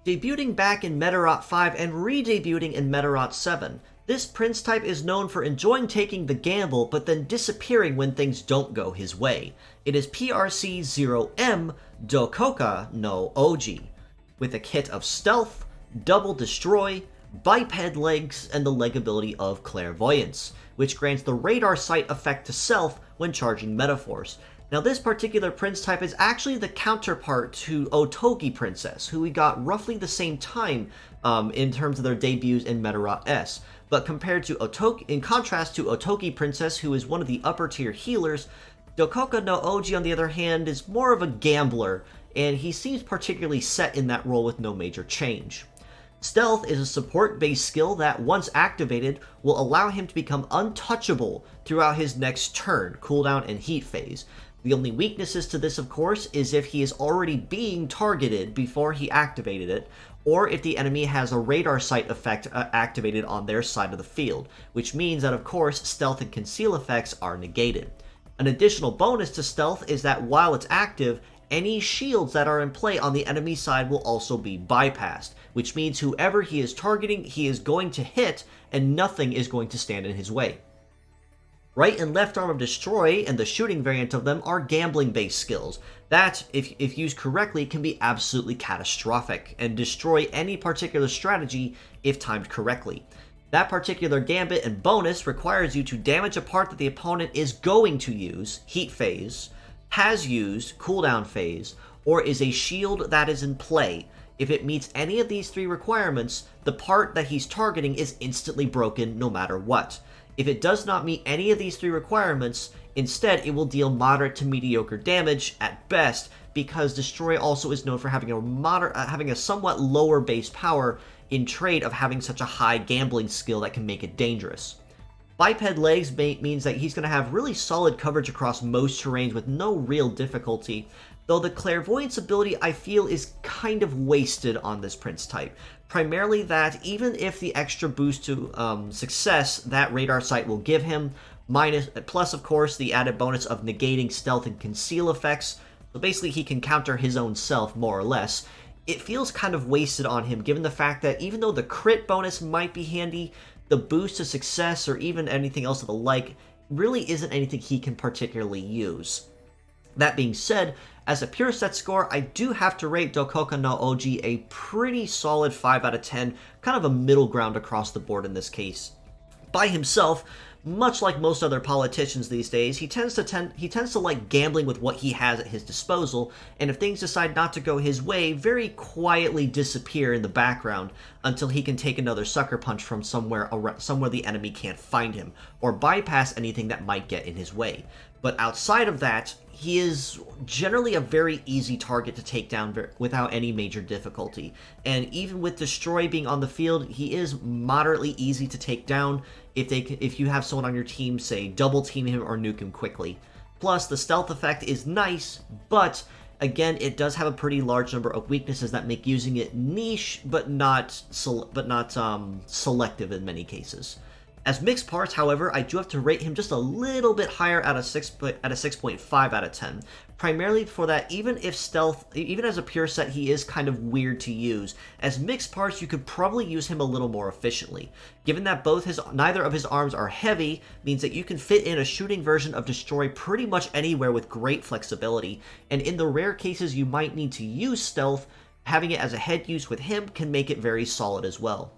Debuting back in Medarot 5 and re-debuting in Medarot 7, this prince type is known for enjoying taking the gamble but then disappearing when things don't go his way. It is PRC-0M Dokoka no Ohji, with a kit of Stealth, Double Destroy, Biped Legs, and the leg ability of Clairvoyance, which grants the radar sight effect to self when charging Metaforce. Now this particular prince type is actually the counterpart to Otogi Princess, who we got roughly the same time in terms of their debuts in Medarot S. But compared to in contrast to Otogi Princess, who is one of the upper tier healers, Dokoka no Ohji on the other hand is more of a gambler, and he seems particularly set in that role with no major change. Stealth is a support-based skill that, once activated, will allow him to become untouchable throughout his next turn, cooldown, and heat phase. The only weaknesses to this, of course, is if he is already being targeted before he activated it, or if the enemy has a radar sight effect activated on their side of the field, which means that, of course, stealth and conceal effects are negated. An additional bonus to stealth is that while it's active, any shields that are in play on the enemy side will also be bypassed, which means whoever he is targeting, he is going to hit, and nothing is going to stand in his way. Right and left arm of Destroy and the shooting variant of them are gambling-based skills that, if used correctly, can be absolutely catastrophic and destroy any particular strategy if timed correctly. That particular gambit and bonus requires you to damage a part that the opponent is going to use, heat phase, has used, cooldown phase, or is a shield that is in play. If it meets any of these three requirements, the part that he's targeting is instantly broken no matter what. If it does not meet any of these three requirements, instead it will deal moderate to mediocre damage at best, because Destroy also is known for having a somewhat lower base power in trade of having such a high gambling skill that can make it dangerous. Biped Legs means that he's going to have really solid coverage across most terrains with no real difficulty, though the Clairvoyance ability I feel is kind of wasted on this prince type. Primarily that even if the extra boost to success that radar sight will give him, plus of course the added bonus of negating stealth and conceal effects, so basically he can counter his own self more or less, it feels kind of wasted on him given the fact that even though the crit bonus might be handy, the boost to success or even anything else of the like really isn't anything he can particularly use. That being said, as a pure set score, I do have to rate Dokoka no Ohji a pretty solid 5 out of 10, kind of a middle ground across the board in this case. By himself, much like most other politicians these days, he tends to like gambling with what he has at his disposal, and if things decide not to go his way, very quietly disappear in the background until he can take another sucker punch from somewhere the enemy can't find him, or bypass anything that might get in his way. But outside of that, he is generally a very easy target to take down without any major difficulty. And even with Destroy being on the field, he is moderately easy to take down if you have someone on your team, say, double team him or nuke him quickly. Plus, the stealth effect is nice, but again, it does have a pretty large number of weaknesses that make using it niche, but not selective in many cases. As mixed parts, however, I do have to rate him just a little bit higher at a 6.5 out of 10. Primarily for that, even as a pure set, he is kind of weird to use. As mixed parts, you could probably use him a little more efficiently. Given that neither of his arms are heavy, means that you can fit in a shooting version of Destroy pretty much anywhere with great flexibility. And in the rare cases you might need to use stealth, having it as a head use with him can make it very solid as well.